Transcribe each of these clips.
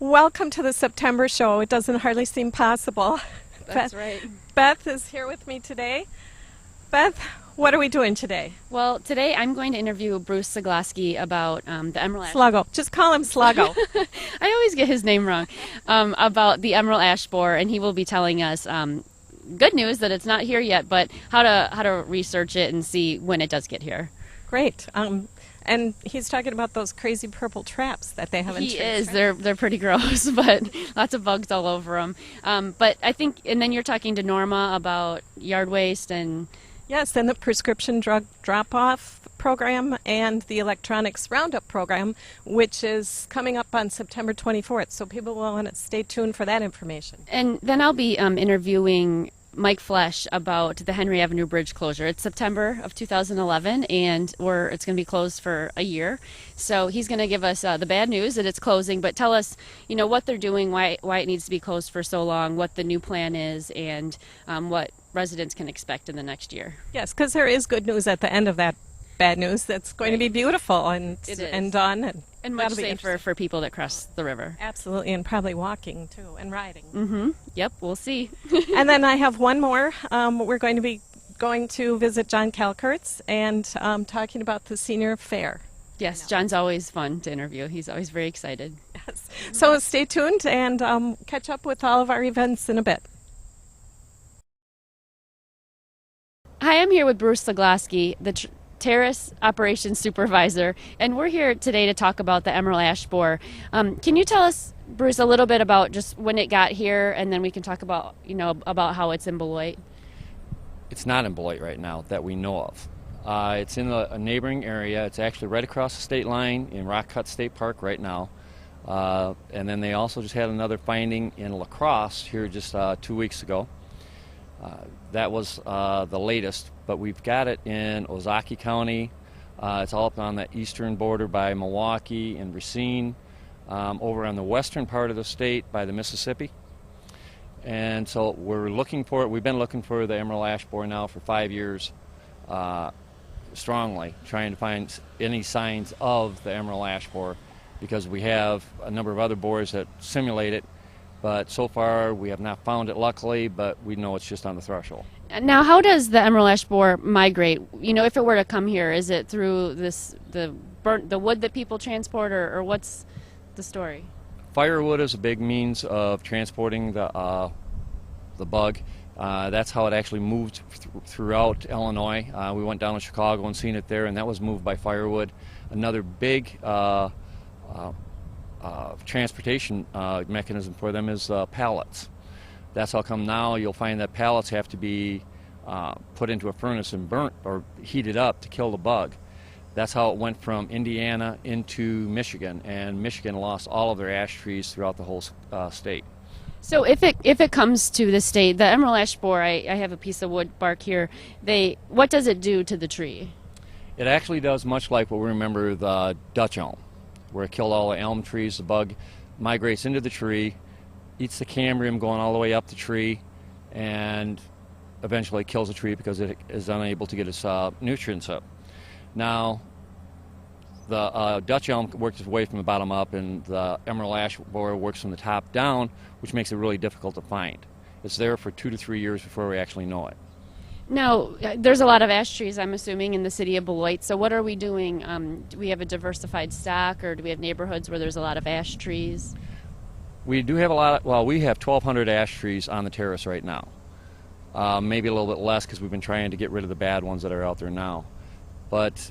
Welcome to the September show. It doesn't hardly seem possible. That's right. Beth is here with me today. Beth, what are we doing today? Well, today I'm going to interview Bruce Zaglaski about the Emerald Ash. Sluggo. Just call him Sluggo. I always get his name wrong. About the Emerald Ash borer, and he will be telling us good news that it's not here yet, but how to research it and see when it does get here. Great. And he's talking about those crazy purple traps that they have in trees. He is. Right? They're pretty gross, but lots of bugs all over them. But I think, and then you're talking to Norma about yard waste and. Yes, and the prescription drug drop-off program and the electronics roundup program, which is coming up on September 24th. So people will want to stay tuned for that information. And then I'll be interviewing Mike Flesh about the Henry Avenue Bridge closure. It's September of 2011, and it's going to be closed for a year. So he's going to give us the bad news that it's closing, but tell us, what they're doing, why it needs to be closed for so long, what the new plan is, and what residents can expect in the next year. Yes, because there is good news at the end of that bad news that's going to be beautiful and done. And much safer for people that cross the river. Absolutely, and probably walking too, and riding. Mm-hmm. Yep, we'll see. And then I have one more. We're going to be going to visit John Kalkertz and talking about the senior fair. Yes, John's always fun to interview. He's always very excited. Yes. So stay tuned and catch up with all of our events in a bit. Hi, I'm here with Bruce Zaglaski, the Terrace Operations Supervisor, and we're here today to talk about the Emerald Ash borer. Can you tell us, Bruce, a little bit about just when it got here, and then we can talk about, about how it's in Beloit? It's not in Beloit right now that we know of. It's in a neighboring area. It's actually right across the state line in Rock Cut State Park right now. And then they also just had another finding in La Crosse here just 2 weeks ago. That was the latest, but we've got it in Ozaukee County. It's all up on the eastern border by Milwaukee and Racine, over on the western part of the state by the Mississippi. And so we're looking for it. We've been looking for the Emerald Ash borer now for 5 years, strongly, trying to find any signs of the Emerald Ash borer, because we have a number of other borers that simulate it. But so far, we have not found it, luckily, but we know it's just on the threshold. Now, how does the Emerald Ash borer migrate? If it were to come here, is it through the wood that people transport, or what's the story? Firewood is a big means of transporting the bug. That's how it actually moved throughout Illinois. We went down to Chicago and seen it there, and that was moved by firewood. Another big transportation mechanism for them is pallets. That's how come now you'll find that pallets have to be put into a furnace and burnt or heated up to kill the bug. That's how it went from Indiana into Michigan, and Michigan lost all of their ash trees throughout the whole state. So if it comes to the state, the Emerald Ash borer, I have a piece of wood bark here. What does it do to the tree? It actually does much like what we remember the Dutch elm, where it killed all the elm trees. The bug migrates into the tree, eats the cambium going all the way up the tree, and eventually kills the tree because it is unable to get its nutrients up. Now, the Dutch elm works its way from the bottom up, and the Emerald Ash borer works from the top down, which makes it really difficult to find. It's there for 2 to 3 years before we actually know it. Now, there's a lot of ash trees, I'm assuming, in the city of Beloit. So what are we doing? Do we have a diversified stock, or do we have neighborhoods where there's a lot of ash trees? We do have we have 1,200 ash trees on the terrace right now. Maybe a little bit less because we've been trying to get rid of the bad ones that are out there now. But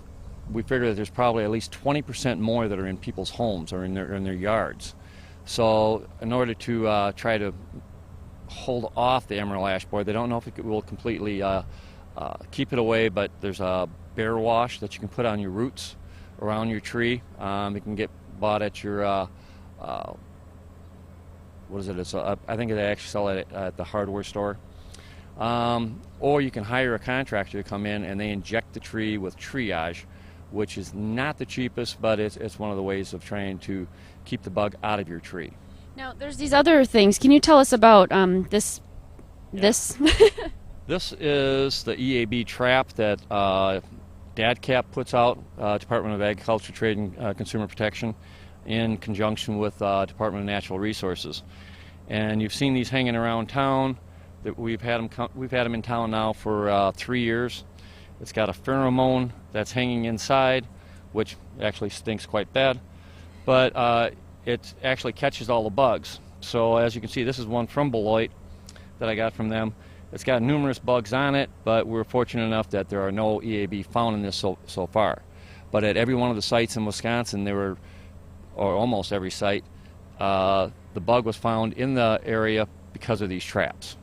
we figure that there's probably at least 20% more that are in people's homes or in their yards. So in order to try to hold off the Emerald Ash borer, they don't know if it will completely keep it away, but there's a bear wash that you can put on your roots around your tree. It can get bought at your what is it? I think they actually sell it at the hardware store. Or you can hire a contractor to come in and they inject the tree with triage, which is not the cheapest, but it's one of the ways of trying to keep the bug out of your tree. Now, there's these other things. Can you tell us about this? This is the EAB trap that DADCAP puts out, Department of Agriculture, Trade, and Consumer Protection. in conjunction with Department of Natural Resources. And you've seen these hanging around town. That we've had them in town now for 3 years. It's got a pheromone that's hanging inside, which actually stinks quite bad, but it actually catches all the bugs. So as you can see, this is one from Beloit that I got from them. It's got numerous bugs on it, but we're fortunate enough that there are no EAB found in this so far. But at every one of the sites in Wisconsin, or almost every site, the bug was found in the area because of these traps.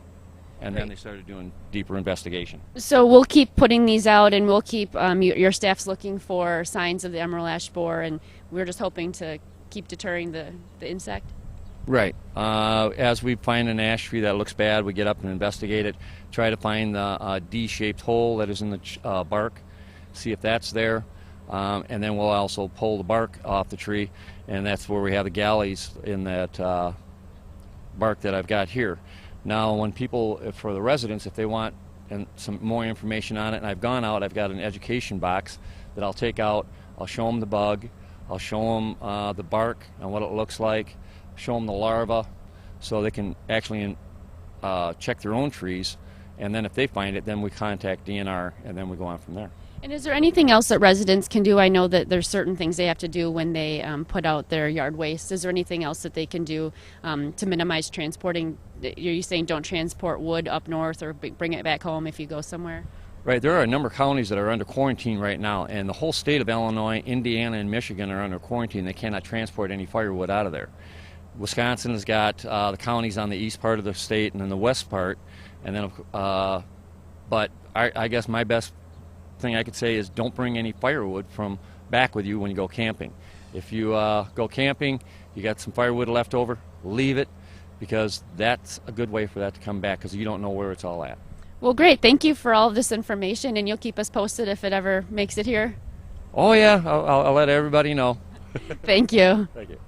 And then they started doing deeper investigation. So we'll keep putting these out, and we'll keep your staff's looking for signs of the emerald ash borer, and we're just hoping to keep deterring the insect. Right. As we find an ash tree that looks bad, we get up and investigate it, try to find the D-shaped hole that is in the bark, see if that's there, and then we'll also pull the bark off the tree, and that's where we have the galleys in that bark that I've got here. Now, when people, for the residents, if they want some more information on it, and I've gone out, I've got an education box that I'll take out. I'll show them the bug. I'll show them the bark and what it looks like, show them the larva, so they can actually check their own trees. And then if they find it, then we contact DNR, and then we go on from there. And is there anything else that residents can do? I know that there's certain things they have to do when they put out their yard waste. Is there anything else that they can do to minimize transporting? Are you saying don't transport wood up north or bring it back home if you go somewhere? Right. There are a number of counties that are under quarantine right now, and the whole state of Illinois, Indiana, and Michigan are under quarantine. They cannot transport any firewood out of there. Wisconsin has got the counties on the east part of the state and then the west part, and then but I guess my best thing I could say is don't bring any firewood from back with you when you go camping. If you go camping, you got some firewood left over, leave it, because that's a good way for that to come back, because you don't know where it's all at. Well, great. Thank you for all of this information, and you'll keep us posted if it ever makes it here. Oh yeah, I'll let everybody know. Thank you. Thank you.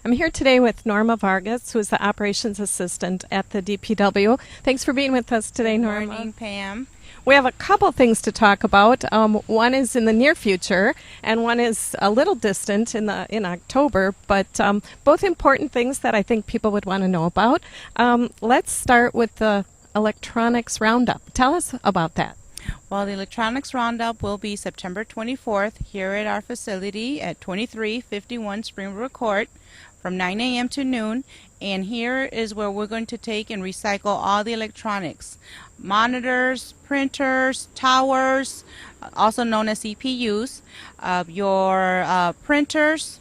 I'm here today with Norma Vargas, who is the operations assistant at the DPW. Thanks for being with us today, Norma. Good morning, Pam. We have a couple things to talk about. One is in the near future, and one is a little distant in October, but both important things that I think people would want to know about. Let's start with the electronics roundup. Tell us about that. Well, the electronics roundup will be September 24th here at our facility at 2351 Springbrook Court from 9 a.m. to noon. And here is where we're going to take and recycle all the electronics. Monitors, printers, towers, also known as CPUs, your printers,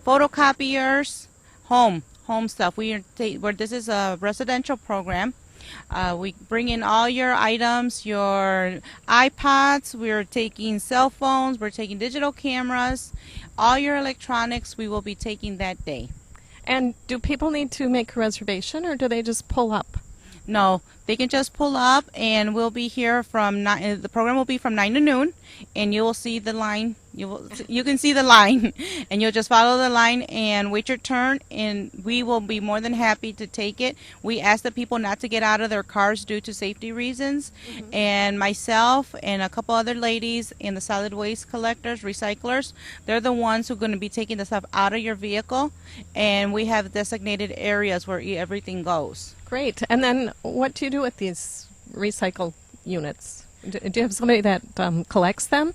photocopiers, home stuff. This is a residential program. We bring in all your items, your iPods, we're taking cell phones, we're taking digital cameras, all your electronics we will be taking that day. And do people need to make a reservation, or do they just pull up? No, they can just pull up, and we'll be here from the program will be from 9 to noon, and you will see the line. You can see the line, and you'll just follow the line and wait your turn, and we will be more than happy to take it. We ask the people not to get out of their cars due to safety reasons, and myself and a couple other ladies and the solid waste collectors, recyclers, they're the ones who are going to be taking the stuff out of your vehicle, and we have designated areas where everything goes. Great. And then what do you do with these recycle units? Do you have somebody that collects them?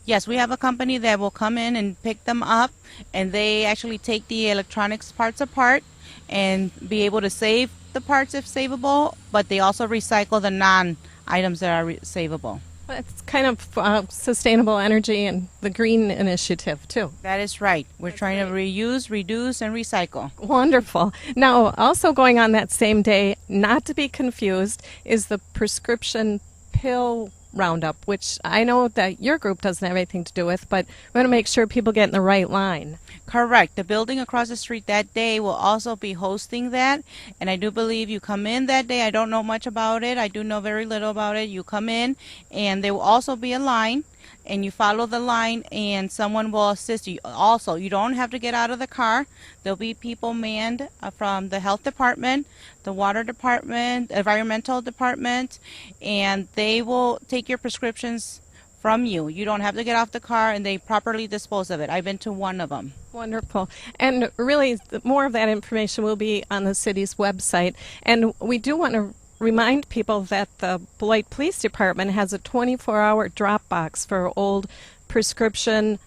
Yes, we have a company that will come in and pick them up, and they actually take the electronics parts apart and be able to save the parts if savable, but they also recycle the non-items that are savable. Well, it's kind of sustainable energy and the green initiative, too. That is right. We're trying to reuse, reduce, and recycle. Wonderful. Now, also going on that same day, not to be confused, is the prescription pill roundup, which I know that your group doesn't have anything to do with, but we want to make sure people get in the right line. Correct. The building across the street that day will also be hosting that, and I do believe you come in that day. I don't know much about it. I do know very little about it. You come in, and there will also be a line, and you follow the line, and someone will assist you. Also, you don't have to get out of the car. There'll be people manned from the health department, the water department, environmental department, and they will take your prescriptions from you. You don't have to get off the car, and they properly dispose of it. I've been to one of them. Wonderful. And really, more of that information will be on the city's website. And we do want to remind people that the Beloit Police Department has a 24-hour drop box for old prescription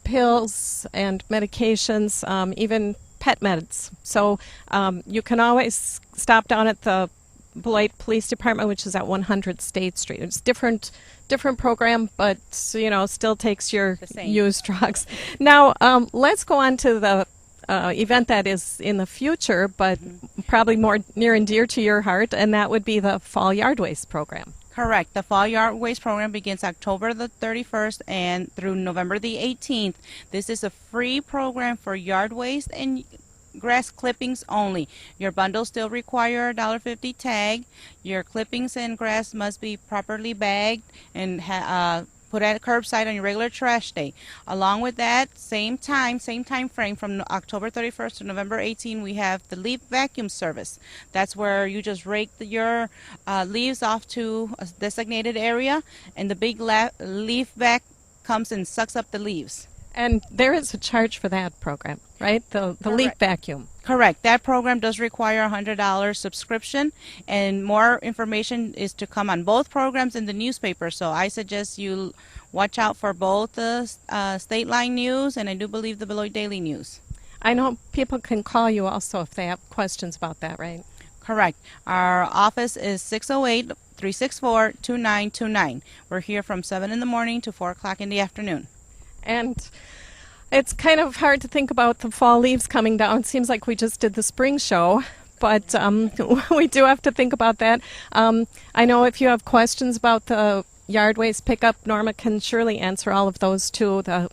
pills and medications, even pet meds. So you can always stop down at the Beloit Police Department, which is at 100 State Street. It's different program, but still takes your used drugs. Now let's go on to the event that is in the future, but probably more near and dear to your heart, and that would be the Fall Yard Waste Program. Correct. The Fall Yard Waste Program begins October the 31st and through November the 18th. This is a free program for yard waste and grass clippings only. Your bundles still require a $1.50 tag. Your clippings and grass must be properly bagged and put at a curbside on your regular trash day. Along with that, same time frame from October 31st to November 18th, we have the leaf vacuum service. That's where you just rake your leaves off to a designated area, and the big leaf vac comes and sucks up the leaves. And there is a charge for that program, right? The leaf vacuum. Correct. That program does require a $100 subscription, and more information is to come on both programs in the newspaper. So I suggest you watch out for both the State Line News and I do believe the Beloit Daily News. I know people can call you also if they have questions about that, right? Correct. Our office is 608-364-2929. We're here from 7 in the morning to 4 o'clock in the afternoon. And it's kind of hard to think about the fall leaves coming down. It seems like we just did the spring show, but we do have to think about that. I know if you have questions about the yard waste pickup, Norma can surely answer all of those too. The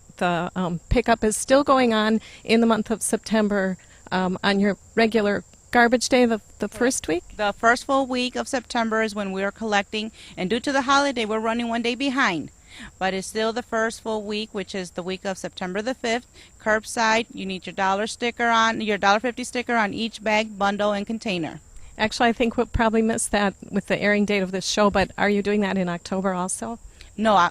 pickup is still going on in the month of September on your regular garbage day, the first week? The first full week of September is when we're collecting, and due to the holiday, we're running one day behind. But it's still the first full week, which is the week of September the 5th. Curbside, you need your $1.50 sticker on each bag, bundle, and container. Actually, I think we'll probably miss that with the airing date of this show, but are you doing that in October also? No,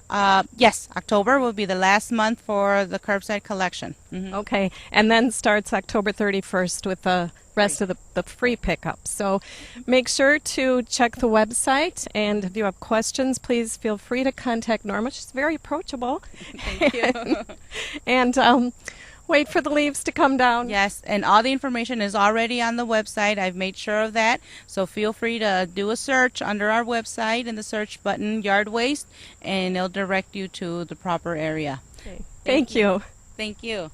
yes, October will be the last month for the curbside collection. Mm-hmm. Okay, and then starts October 31st with the rest of the free pickup. So make sure to check the website, and if you have questions, please feel free to contact Norma. She's very approachable. Thank you. And wait for the leaves to come down. Yes, and all the information is already on the website. I've made sure of that. So feel free to do a search under our website in the search button, Yard Waste, and it'll direct you to the proper area. Okay. Thank you. Thank you.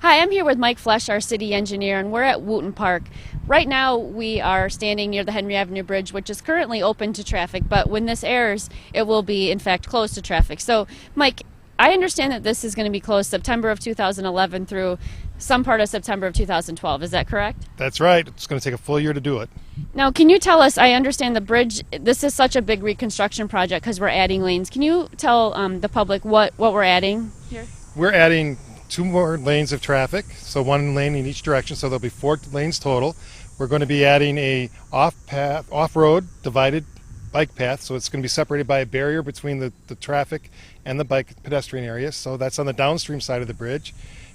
Hi, I'm here with Mike Flesh, our city engineer, and we're at Wooten Park. Right now, we are standing near the Henry Avenue Bridge, which is currently open to traffic, but when this airs, it will be, in fact, closed to traffic. So, Mike, I understand that this is going to be closed September of 2011 through some part of September of 2012. Is that correct? That's right. It's going to take a full year to do it. Now, can you tell us, I understand the bridge, this is such a big reconstruction project because we're adding lanes. Can you tell the public what we're adding here? We're adding 2 more lanes of traffic, so 1 lane in each direction, so there'll be 4 lanes total. We're going to be adding a off-road divided bike path, so it's going to be separated by a barrier between the traffic and the bike pedestrian area, so that's on the downstream side of the bridge.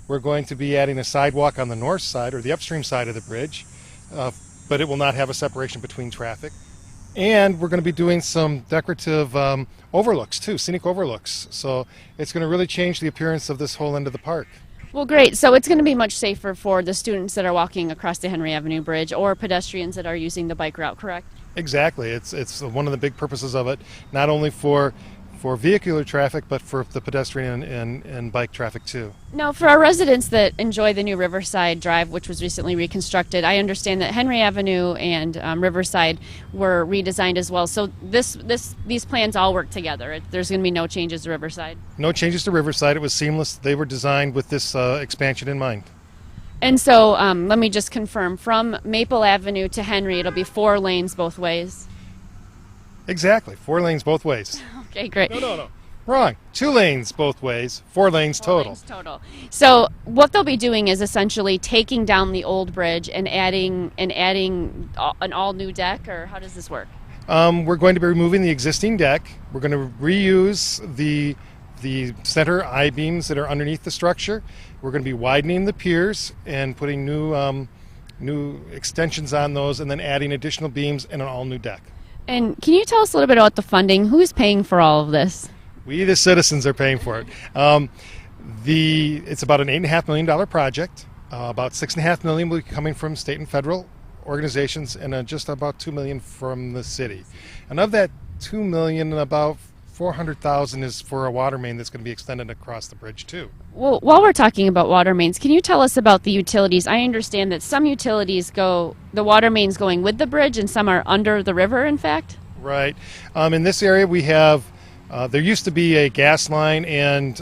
We're going to be adding a sidewalk on the north side, or the upstream side of the bridge, but it will not have a separation between traffic. And we're going to be doing some decorative overlooks too, scenic overlooks. So it's going to really change the appearance of this whole end of the park. Well, great. So it's going to be much safer for the students that are walking across the Henry Avenue Bridge or pedestrians that are using the bike route, correct? Exactly. It's one of the big purposes of it, not only for vehicular traffic, but for the pedestrian and bike traffic too. Now, for our residents that enjoy the new Riverside Drive, which was recently reconstructed, I understand that Henry Avenue and Riverside were redesigned as well. So these plans all work together. There's going to be no changes to Riverside. No changes to Riverside. It was seamless. They were designed with this expansion in mind. And so let me just confirm, from Maple Avenue to Henry, it'll be 4 lanes both ways. Exactly. 4 lanes both ways. Okay, great. No. Wrong. 2 lanes both ways, 4 lanes total. So what they'll be doing is essentially taking down the old bridge and adding an all new deck, or how does this work? We're going to be removing the existing deck. We're going to reuse the center I-beams that are underneath the structure. We're going to be widening the piers and putting new extensions on those, and then adding additional beams and an all-new deck. And can you tell us a little bit about the funding? Who's paying for all of this? We, the citizens, are paying for it. It's about an $8.5 million project. About $6.5 million will be coming from state and federal organizations, and just about $2 million from the city. And of that $2 million, about $400,000 is for a water main that's going to be extended across the bridge too. Well, while we're talking about water mains, can you tell us about the utilities? I understand that some utilities the water mains going with the bridge, and some are under the river, in fact? Right. In this area we have, there used to be a gas line and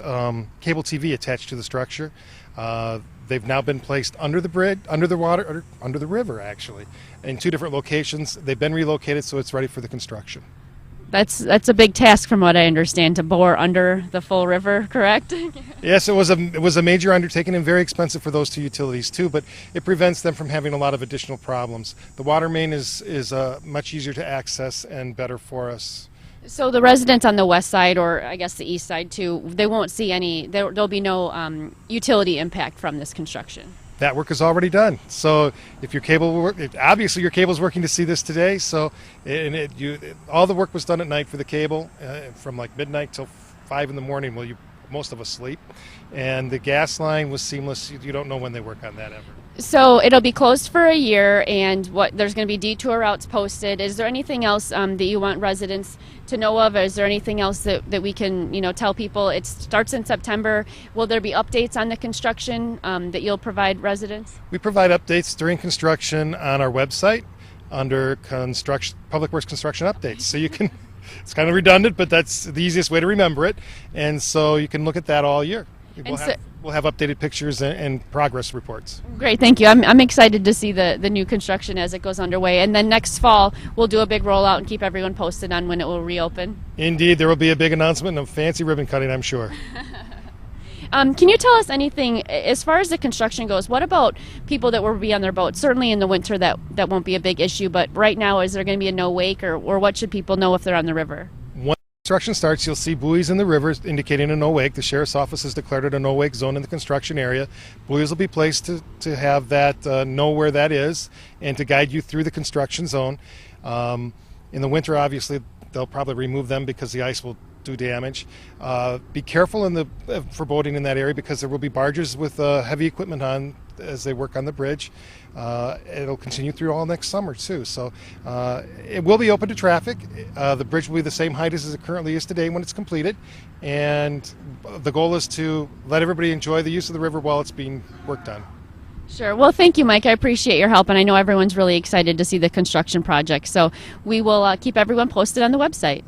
cable TV attached to the structure. They've now been placed under the bridge, under the river actually, in 2 different locations. They've been relocated, so it's ready for the construction. That's a big task, from what I understand, to bore under the full river, correct? Yes, it was a major undertaking and very expensive for those 2 utilities too, but it prevents them from having a lot of additional problems. The water main is much easier to access and better for us. So the residents on the west side, or I guess the east side too, they won't see there'll be no utility impact from this construction. That work is already done. So if your cable obviously your cable's working to see this today. So all the work was done at night for the cable, from like midnight till 5 in the morning. Well, most of us sleep, and the gas line was seamless. You don't know when they work on that ever. So it'll be closed for a year, and there's going to be detour routes posted. Is there anything else that you want residents to know of? Is there anything else that we can tell people? It starts in September. Will there be updates on the construction that you'll provide residents? We provide updates during construction on our website under Public Works Construction Updates. So you can, it's kind of redundant, but that's the easiest way to remember it. And so you can look at that all year. We'll have updated pictures and progress reports. Great, thank you. I'm excited to see the new construction as it goes underway. And then next fall, we'll do a big rollout and keep everyone posted on when it will reopen. Indeed, there will be a big announcement and a fancy ribbon cutting, I'm sure. Can you tell us anything, as far as the construction goes, what about people that will be on their boats? Certainly in the winter that won't be a big issue, but right now, is there going to be a no wake, or what should people know if they're on the river? Construction starts, you'll see buoys in the river indicating a no wake. The sheriff's office has declared it a no wake zone in the construction area. Buoys will be placed to have that know where that is and to guide you through the construction zone. In the winter, obviously, they'll probably remove them because the ice will do damage. Be careful for boating in that area, because there will be barges with heavy equipment on as they work on the bridge. It'll continue through all next summer too. So it will be open to traffic. The bridge will be the same height as it currently is today when it's completed, and the goal is to let everybody enjoy the use of the river while it's being worked on. Sure. Well, thank you, Mike. I appreciate your help, and I know everyone's really excited to see the construction project. So we will keep everyone posted on the website.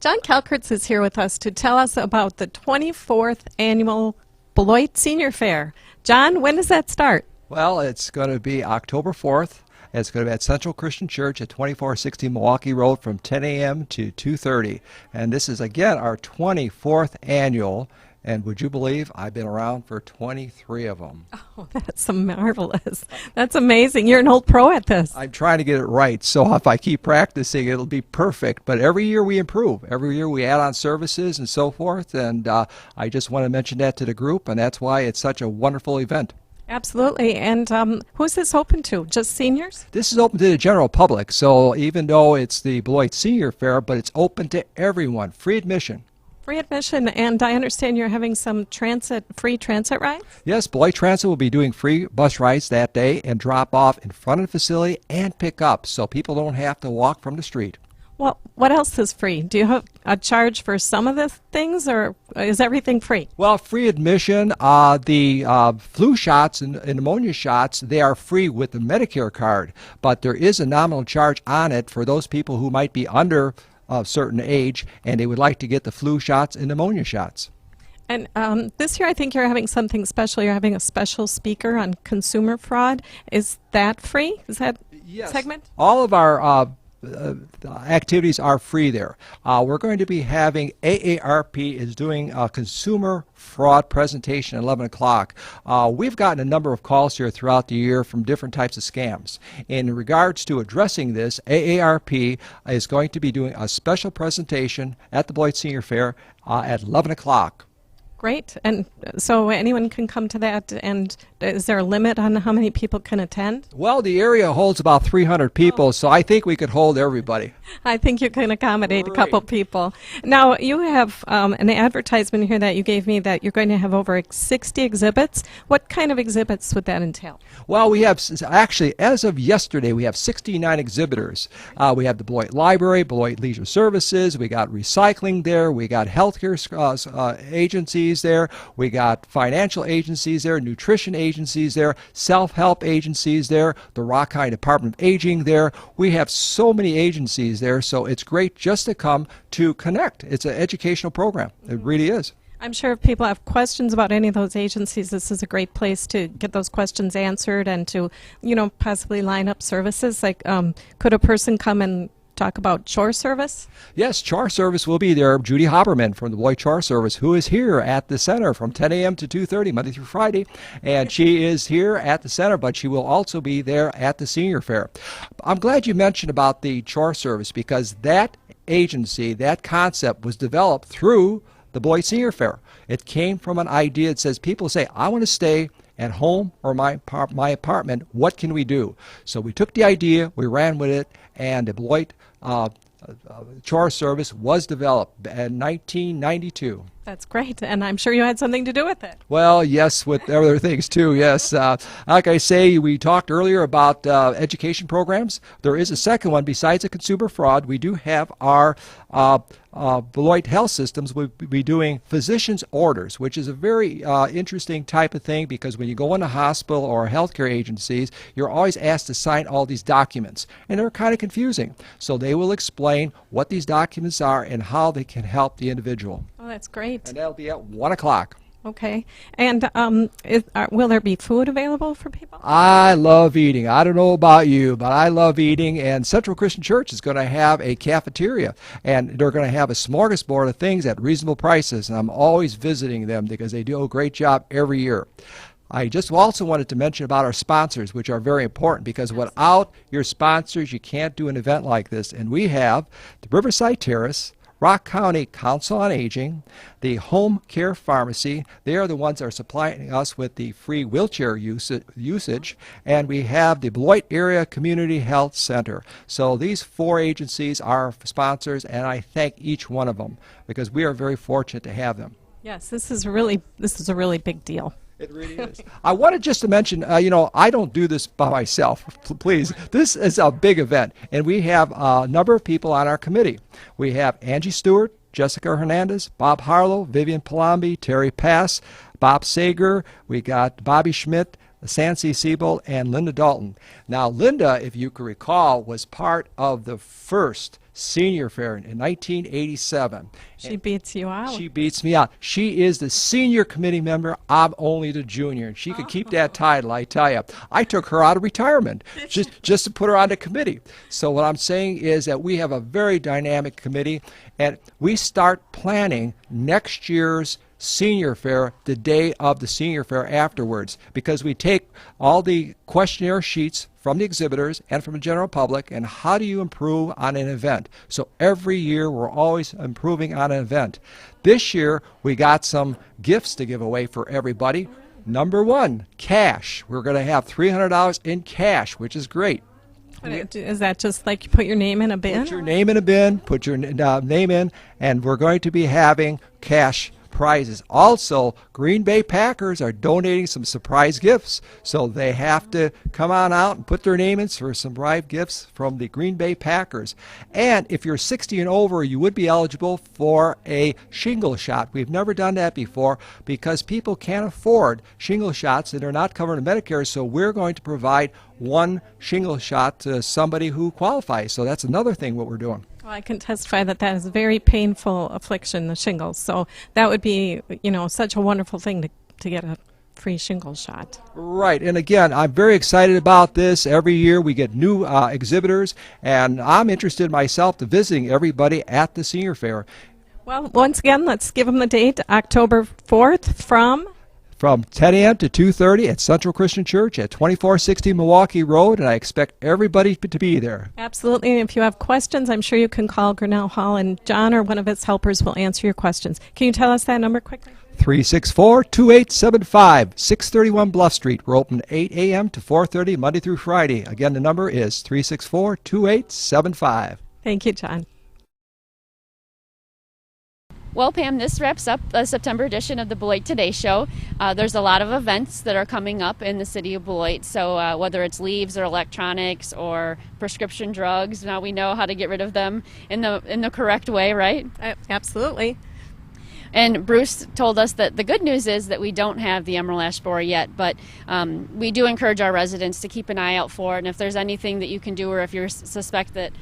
John Kalkertz is here with us to tell us about the 24th annual Beloit Senior Fair. John, when does that start? Well, it's going to be October 4th. It's going to be at Central Christian Church at 2460 Milwaukee Road from 10 a.m. to 2:30. And this is, again, our 24th annual. And would you believe I've been around for 23 of them? Oh, that's marvelous. That's amazing. You're an old pro at this. I'm trying to get it right, so if I keep practicing, it'll be perfect. But every year we improve. Every year we add on services and so forth, and I just want to mention that to the group, and that's why it's such a wonderful event. Absolutely. And who's this open to? Just seniors? This is open to the general public, so even though it's the Beloit Senior Fair, but it's open to everyone, free admission. Free admission, and I understand you're having some free transit rides? Yes, Beloit Transit will be doing free bus rides that day and drop off in front of the facility and pick up, so people don't have to walk from the street. Well, what else is free? Do you have a charge for some of the things, or is everything free? Well, free admission. The flu shots and pneumonia shots, they are free with the Medicare card, but there is a nominal charge on it for those people who might be under a certain age and they would like to get the flu shots and pneumonia shots. And this year, I think you're having something special. You're having a special speaker on consumer fraud. Is that free? Is that segment? All of our activities are free there. We're going to be having AARP is doing a consumer fraud presentation at 11 o'clock. We've gotten a number of calls here throughout the year from different types of scams. In regards to addressing this, AARP is going to be doing a special presentation at the Beloit Senior Fair at 11 o'clock. Great. And so anyone can come to that, and is there a limit on how many people can attend? Well, the area holds about 300 people, so I think we could hold everybody. I think you can accommodate a couple people. Now, you have an advertisement here that you gave me that you're going to have over 60 exhibits. What kind of exhibits would that entail? Well, we have, actually, as of yesterday, we have 69 exhibitors. We have the Beloit Library, Beloit Leisure Services, we got recycling there, we got healthcare agencies there, we got financial agencies there, nutrition agencies there, self-help agencies there, the Rock County Department of Aging there. We have so many agencies there, so it's great just to come to connect. It's an educational program. It really is. I'm sure if people have questions about any of those agencies, this is a great place to get those questions answered and to, possibly line up services. Like, could a person come and talk about chore service? Yes, chore service will be there. Judy Haberman from the Beloit Chore Service, who is here at the center from 10 a.m. to 2:30, Monday through Friday. And she is here at the center, but she will also be there at the senior fair. I'm glad you mentioned about the chore service because that agency, that concept was developed through the Beloit Senior Fair. It came from an idea that says people say, I want to stay at home or my apartment. What can we do? So we took the idea, we ran with it, and the Beloit chore service was developed in 1992. That's great, and I'm sure you had something to do with it. Well, yes, with other things too, yes. Like I say, we talked earlier about education programs. There is a second one besides the consumer fraud. We do have our Beloit Health Systems will be doing physician's orders, which is a very interesting type of thing because when you go in a hospital or healthcare agencies, you're always asked to sign all these documents, and they're kind of confusing. So they will explain what these documents are and how they can help the individual. Oh, that's great. And that'll be at 1 o'clock. Okay. And will there be food available for people? I love eating. I don't know about you, but I love eating. And Central Christian Church is going to have a cafeteria. And they're going to have a smorgasbord of things at reasonable prices. And I'm always visiting them because they do a great job every year. I just also wanted to mention about our sponsors, which are very important because without your sponsors, you can't do an event like this. And we have the Riverside Terrace, Rock County Council on Aging, the Home Care Pharmacy. They are the ones that are supplying us with the free wheelchair usage. And we have the Beloit Area Community Health Center. So these four agencies are sponsors, and I thank each one of them because we are very fortunate to have them. Yes, this is a really big deal. It really is. I wanted just to mention, I don't do this by myself, please. This is a big event, and we have a number of people on our committee. We have Angie Stewart, Jessica Hernandez, Bob Harlow, Vivian Palombi, Terry Pass, Bob Sager. We got Bobby Schmidt, Sancy Siebel, and Linda Dalton. Now, Linda, if you can recall, was part of the first senior fair in 1987. She beats you out. She beats me out. She is the senior committee member. I'm only the junior, and she could keep that title, I tell you. I took her out of retirement just to put her on the committee. So what I'm saying is that we have a very dynamic committee, and we start planning next year's senior fair the day of the senior fair afterwards, because we take all the questionnaire sheets from the exhibitors and from the general public, and how do you improve on an event? So every year we're always improving on an event. This year we got some gifts to give away for everybody. Number one, cash. We're going to have $300 in cash, which is great. Is that just like you put your name in a bin? Put your name in a bin, put your name in, and we're going to be having cash prizes. Also, Green Bay Packers are donating some surprise gifts, so they have to come on out and put their name in for some surprise gifts from the Green Bay Packers. And if you're 60 and over, you would be eligible for a shingle shot. We've never done that before because people can't afford shingle shots and they're not covered in Medicare, so we're going to provide one shingle shot to somebody who qualifies. So that's another thing what we're doing. Well, I can testify that that is a very painful affliction, the shingles. So that would be, such a wonderful thing to get a free shingle shot. Right, and again, I'm very excited about this. Every year we get new exhibitors, and I'm interested myself to visiting everybody at the Senior Fair. Well, once again, let's give them the date, October 4th from 10 a.m. to 2:30 at Central Christian Church at 2460 Milwaukee Road, and I expect everybody to be there. Absolutely, and if you have questions, I'm sure you can call Grinnell Hall, and John or one of his helpers will answer your questions. Can you tell us that number quickly? 364-2875, 631 Bluff Street. We're open 8 a.m. to 4:30 Monday through Friday. Again, the number is 364-2875. Thank you, John. Well, Pam, this wraps up the September edition of the Beloit Today Show. There's a lot of events that are coming up in the city of Beloit, so whether it's leaves or electronics or prescription drugs, now we know how to get rid of them in the correct way, right? Absolutely. And Bruce told us that the good news is that we don't have the emerald ash borer yet, but we do encourage our residents to keep an eye out for it. And if there's anything that you can do, or if you suspect that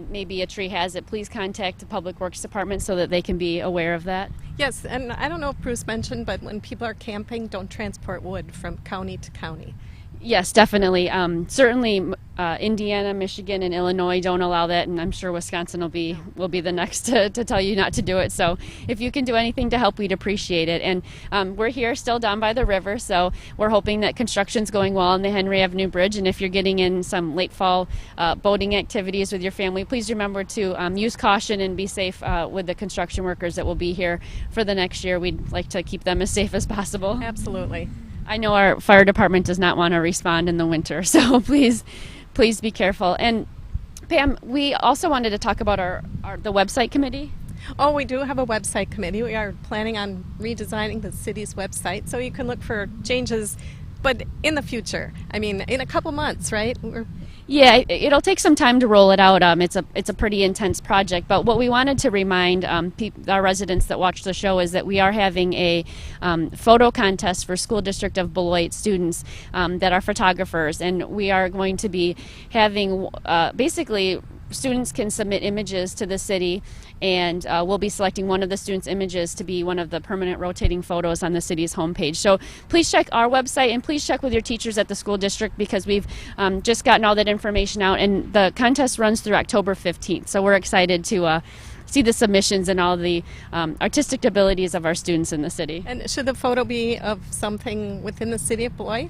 maybe a tree has it, please contact the Public Works Department so that they can be aware of that. Yes, and I don't know if Bruce mentioned, but when people are camping, don't transport wood from county to county. Yes, definitely. Certainly, Indiana, Michigan, and Illinois don't allow that, and I'm sure Wisconsin will be the next to tell you not to do it. So, if you can do anything to help, we'd appreciate it. And we're here still down by the river, so we're hoping that construction's going well on the Henry Avenue Bridge. And if you're getting in some late fall boating activities with your family, please remember to use caution and be safe with the construction workers that will be here for the next year. We'd like to keep them as safe as possible. Absolutely. I know our fire department does not want to respond in the winter, so please be careful. And Pam, we also wanted to talk about the website committee. Oh, we do have a website committee. We are planning on redesigning the city's website, so you can look for changes, but in the future. I mean, in a couple months, right? Yeah, it'll take some time to roll it out. It's a pretty intense project, but what we wanted to remind our residents that watch the show is that we are having a photo contest for School District of Beloit students that are photographers, and we are going to be having basically students can submit images to the city, and we'll be selecting one of the students' images to be one of the permanent rotating photos on the city's homepage. So please check our website, and please check with your teachers at the school district, because we've just gotten all that information out, and the contest runs through October 15th. So we're excited to see the submissions and all the artistic abilities of our students in the city. And should the photo be of something within the city of Beloit?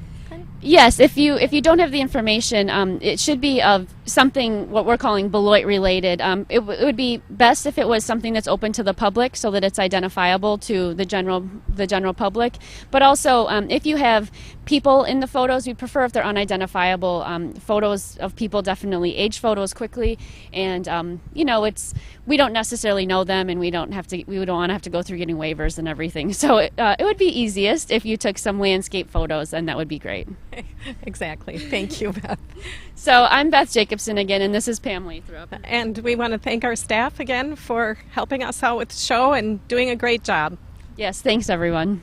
Yes, if you don't have the information, it should be of something what we're calling Beloit related. It would be best if it was something that's open to the public, so that it's identifiable to the general public. But also, if you have people in the photos, we prefer if they're unidentifiable. Photos of people definitely age photos quickly, and we don't necessarily know them, and we don't want to have to go through getting waivers and everything. So it would be easiest if you took some landscape photos, and that would be great. Exactly. Thank you, Beth. So I'm Beth Jacobson again, and this is Pam Lathrop. And we want to thank our staff again for helping us out with the show and doing a great job. Yes, thanks everyone.